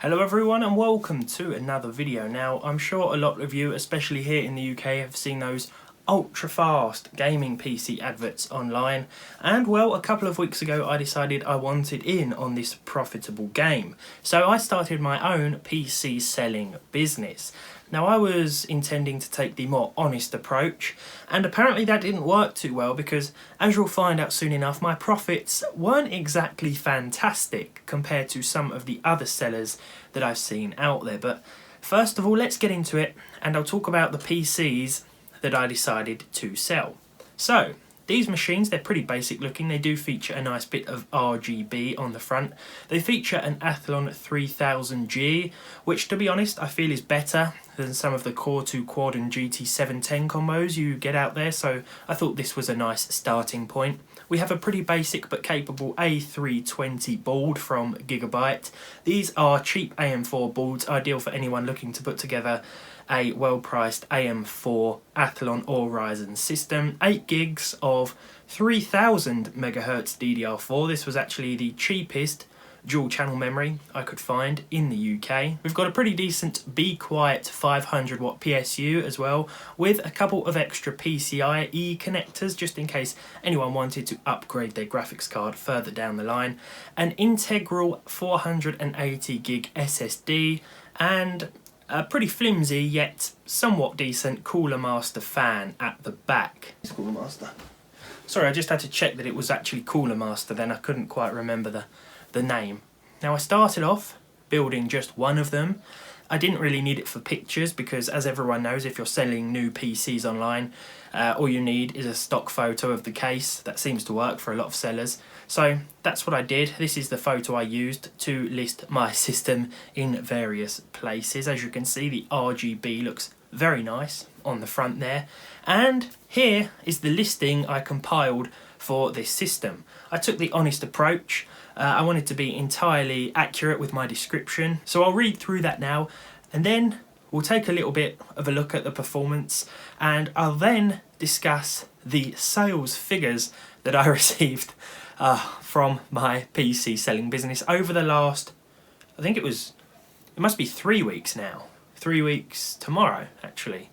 Hello everyone and welcome to another video. Now I'm sure a lot of you, especially here in the UK, have seen those ultra fast gaming PC adverts online, and well, a couple of weeks ago I decided I wanted in on this profitable game. So I started my own PC selling business. Now I was intending to take the more honest approach, and apparently that didn't work too well because, as you'll find out soon enough, my profits weren't exactly fantastic compared to some of the other sellers that I've seen out there. But first of all, let's get into it, and I'll talk about the PCs that I decided to sell. So these machines, they're pretty basic looking. They do feature a nice bit of RGB on the front. They feature an Athlon 3000G, which to be honest I feel is better than some of the Core 2 Quad and GT710 combos you get out there, so I thought this was a nice starting point. We have a pretty basic but capable A320 board from Gigabyte. These are cheap AM4 boards, ideal for anyone looking to put together a well-priced AM4 Athlon or Ryzen system. 8 gigs of 3000 MHz DDR4. This was actually the cheapest dual channel memory I could find in the UK. We've got a pretty decent Be Quiet 500 watt PSU as well, with a couple of extra PCIe connectors just in case anyone wanted to upgrade their graphics card further down the line, an integral 480 gig SSD, and a pretty flimsy yet somewhat decent Cooler Master fan at the back. It's Cooler Master. Sorry, I just had to check that it was actually Cooler Master, then I couldn't quite remember the name. Now I started off building just one of them. I didn't really need it for pictures because, as everyone knows, if you're selling new PCs online, all you need is a stock photo of the case. That seems to work for a lot of sellers. So that's what I did. This is the photo I used to list my system in various places. As you can see, the RGB looks very nice on the front there. And here is the listing I compiled for this system. I took the honest approach. I wanted to be entirely accurate with my description, so I'll read through that now, and then we'll take a little bit of a look at the performance, and I'll then discuss the sales figures that I received from my PC selling business over the last, I think it must be 3 weeks now. 3 weeks tomorrow, actually.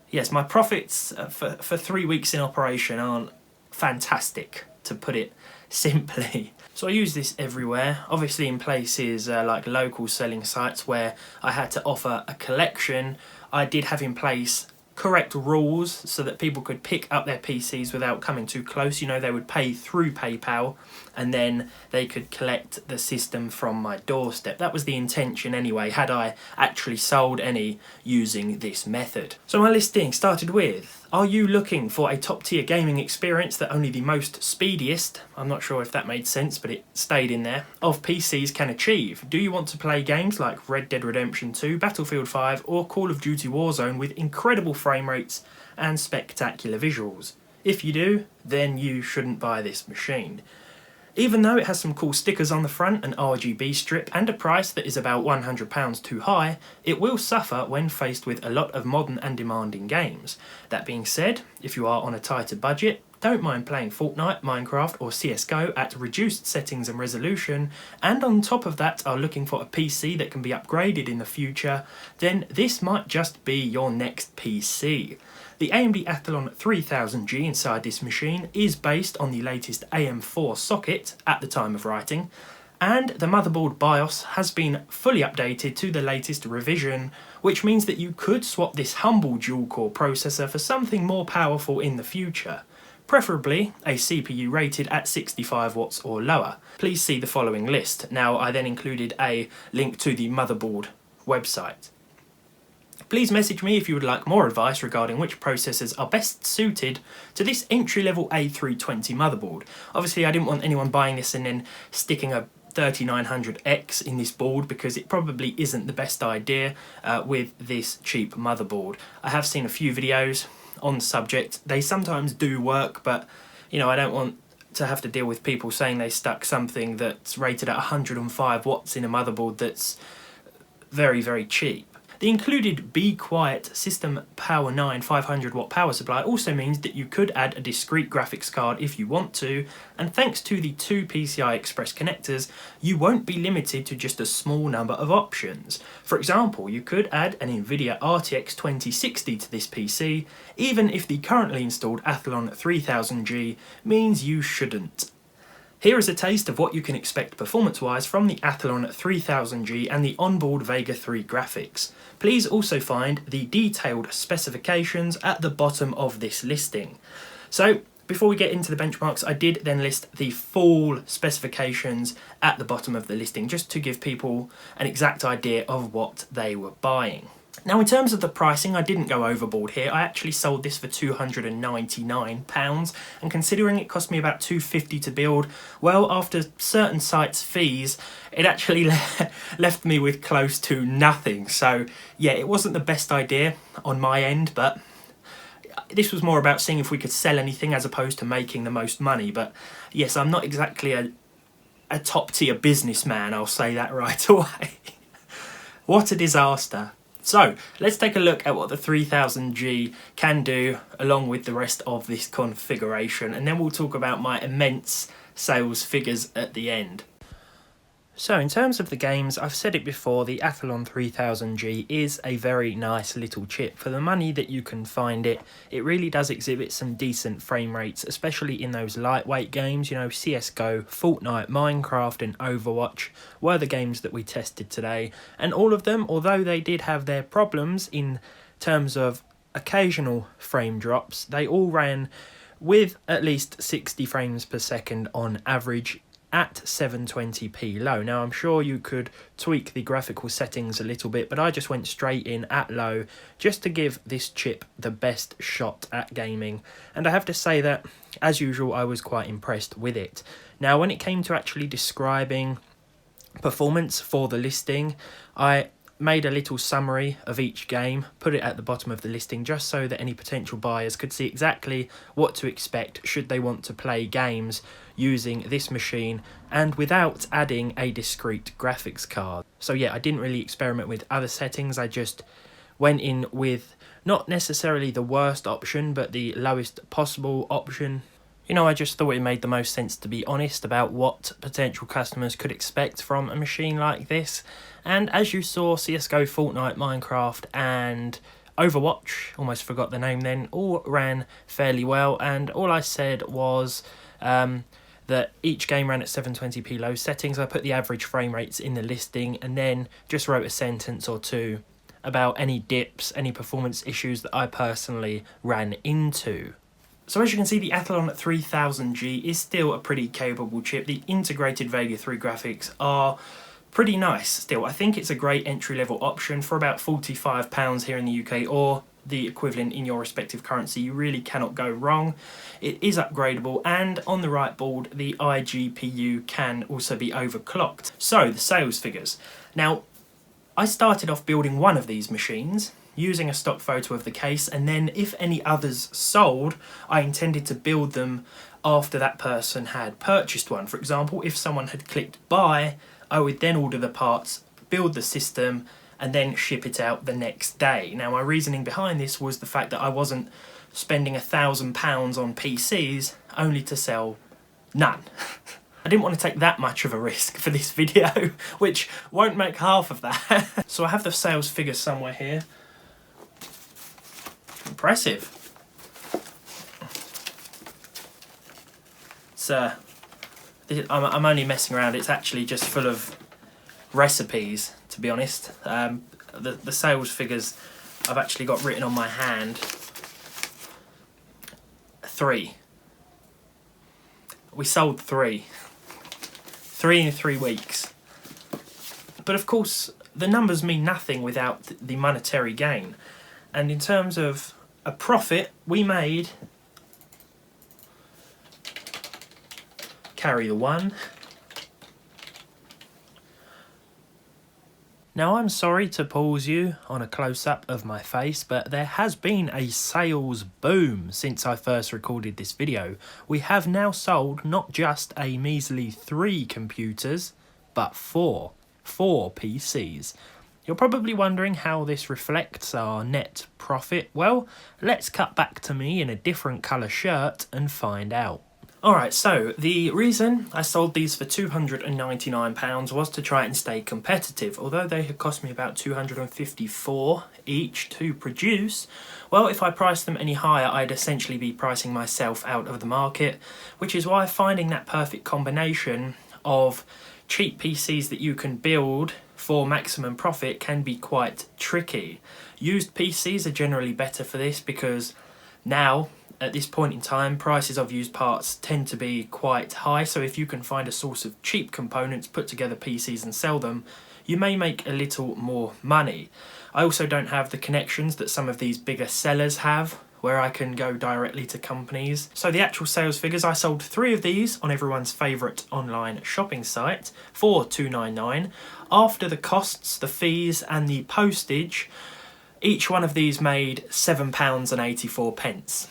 Yes, my profits for 3 weeks in operation aren't fantastic, to put it simply. So I use this everywhere, obviously in places like local selling sites where I had to offer a collection. I did have in place correct rules so that people could pick up their PCs without coming too close. You know, they would pay through PayPal and then they could collect the system from my doorstep. That was the intention anyway, had I actually sold any using this method. So my listing started with, are you looking for a top tier gaming experience that only the most speediest, I'm not sure if that made sense but it stayed in there, of PCs can achieve? Do you want to play games like Red Dead Redemption 2, Battlefield 5 or Call of Duty Warzone with incredible frame rates and spectacular visuals? If you do, then you shouldn't buy this machine. Even though it has some cool stickers on the front, an RGB strip and a price that is about £100 too high, it will suffer when faced with a lot of modern and demanding games. That being said, if you are on a tighter budget, don't mind playing Fortnite, Minecraft or CSGO at reduced settings and resolution, and on top of that are looking for a PC that can be upgraded in the future, then this might just be your next PC. The AMD Athlon 3000G inside this machine is based on the latest AM4 socket at the time of writing, and the motherboard BIOS has been fully updated to the latest revision, which means that you could swap this humble dual-core processor for something more powerful in the future, preferably a CPU rated at 65 watts or lower. Please see the following list. Now, I then included a link to the motherboard website. Please message me if you would like more advice regarding which processors are best suited to this entry-level A320 motherboard. Obviously I didn't want anyone buying this and then sticking a 3900X in this board because it probably isn't the best idea with this cheap motherboard. I have seen a few videos on the subject. They sometimes do work, but you know, I don't want to have to deal with people saying they stuck something that's rated at 105 watts in a motherboard that's very, very cheap. The included Be Quiet System Power 9 500 watt power supply also means that you could add a discrete graphics card if you want to, and thanks to the two PCI Express connectors, you won't be limited to just a small number of options. For example, you could add an Nvidia RTX 2060 to this PC, even if the currently installed Athlon 3000G means you shouldn't. Here is a taste of what you can expect performance-wise from the Athlon 3000G and the onboard Vega 3 graphics. Please also find the detailed specifications at the bottom of this listing. So, before we get into the benchmarks, I did then list the full specifications at the bottom of the listing, just to give people an exact idea of what they were buying. Now, in terms of the pricing, I didn't go overboard here. I actually sold this for £299, and considering it cost me about £250 to build, well, after certain sites' fees, it actually left me with close to nothing. So, yeah, it wasn't the best idea on my end, but this was more about seeing if we could sell anything as opposed to making the most money. But yes, I'm not exactly a top-tier businessman, I'll say that right away. What a disaster. So, let's take a look at what the 3000G can do along with the rest of this configuration, and then we'll talk about my immense sales figures at the end. So, in terms of the games, I've said it before, the Athlon 3000G is a very nice little chip. For the money that you can find it, it really does exhibit some decent frame rates, especially in those lightweight games. You know, CSGO, Fortnite, Minecraft and Overwatch were the games that we tested today. And all of them, although they did have their problems in terms of occasional frame drops, they all ran with at least 60 frames per second on average, at 720p low. Now, I'm sure you could tweak the graphical settings a little bit, but I just went straight in at low just to give this chip the best shot at gaming. And I have to say that, as usual, I was quite impressed with it. Now, when it came to actually describing performance for the listing, I made a little summary of each game, put it at the bottom of the listing just so that any potential buyers could see exactly what to expect should they want to play games using this machine and without adding a discrete graphics card. So yeah, I didn't really experiment with other settings. I just went in with not necessarily the worst option, but the lowest possible option. You know, I just thought it made the most sense to be honest about what potential customers could expect from a machine like this. And as you saw, CSGO, Fortnite, Minecraft and Overwatch, almost forgot the name then, all ran fairly well. And all I said was that each game ran at 720p low settings. I put the average frame rates in the listing and then just wrote a sentence or two about any dips, any performance issues that I personally ran into. So as you can see, the Athlon 3000G is still a pretty capable chip. The integrated Vega 3 graphics are pretty nice still. I think it's a great entry-level option for about £45 here in the UK, or the equivalent in your respective currency. You really cannot go wrong. It is upgradable, and on the right board, the iGPU can also be overclocked. So, the sales figures. Now, I started off building one of these machines, using a stock photo of the case, and then if any others sold, I intended to build them after that person had purchased one. For example, if someone had clicked buy, I would then order the parts, build the system, and then ship it out the next day. Now, my reasoning behind this was the fact that I wasn't spending £1,000 on PCs only to sell none. I didn't want to take that much of a risk for this video, which won't make half of that. So I have the sales figures somewhere here. Impressive. So, I'm only messing around. It's actually just full of recipes, to be honest. The sales figures I've actually got written on my hand. 3. We sold 3. 3 in 3 weeks. But of course, the numbers mean nothing without the monetary gain. And in terms of a profit, we made, carry the 1. Now, I'm sorry to pause you on a close-up of my face, but there has been a sales boom since I first recorded this video. We have now sold not just a measly 3 computers, but 4 PCs. You're probably wondering how this reflects our net profit. Well, let's cut back to me in a different colour shirt and find out. Alright, so the reason I sold these for £299 was to try and stay competitive. Although they had cost me about $254 each to produce, well, if I priced them any higher, I'd essentially be pricing myself out of the market, which is why finding that perfect combination of cheap PCs that you can build for maximum profit can be quite tricky. Used PCs are generally better for this because now, at this point in time, prices of used parts tend to be quite high, so if you can find a source of cheap components, put together PCs and sell them, you may make a little more money. I also don't have the connections that some of these bigger sellers have, where I can go directly to companies. So the actual sales figures, I sold 3 of these on everyone's favourite online shopping site for $299. After the costs, the fees and the postage, each one of these made £7.84.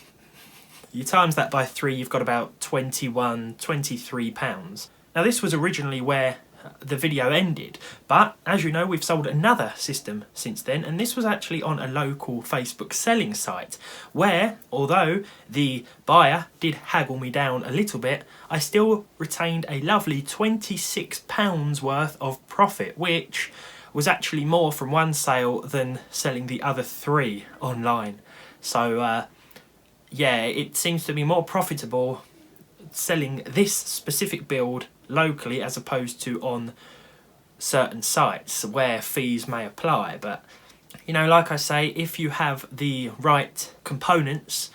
You times that by 3, you've got about £23. Now this was originally where the video ended, but as you know, we've sold another system since then, and this was actually on a local Facebook selling site where, although the buyer did haggle me down a little bit, I still retained a lovely £26 worth of profit, which was actually more from one sale than selling the other 3 online. So yeah, it seems to be more profitable selling this specific build locally as opposed to on certain sites where fees may apply. But, you know, like I say, if you have the right components,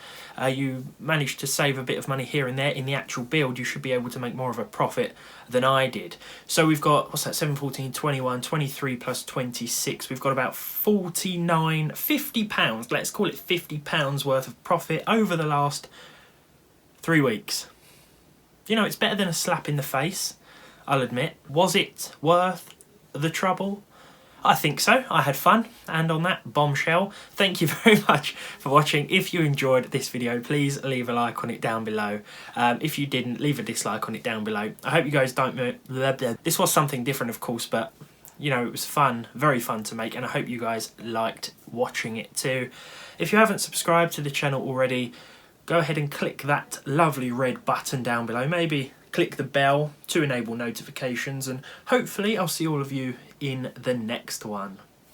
you manage to save a bit of money here and there in the actual build, you should be able to make more of a profit than I did. So we've got, what's that, 7, 14, 21, 23 plus 26. We've got about £50, let's call it £50 worth of profit over the last 3 weeks. You know, it's better than a slap in the face, I'll admit. Was it worth the trouble? I think so. I had fun, and on that bombshell, thank you very much for watching. If you enjoyed this video, please leave a like on it down below. If you didn't, leave a dislike on it down below. I hope you guys don't... This was something different, of course, but, you know, it was fun, very fun to make, and I hope you guys liked watching it too. If you haven't subscribed to the channel already, go ahead and click that lovely red button down below. Maybe click the bell to enable notifications, and hopefully I'll see all of you in the next one.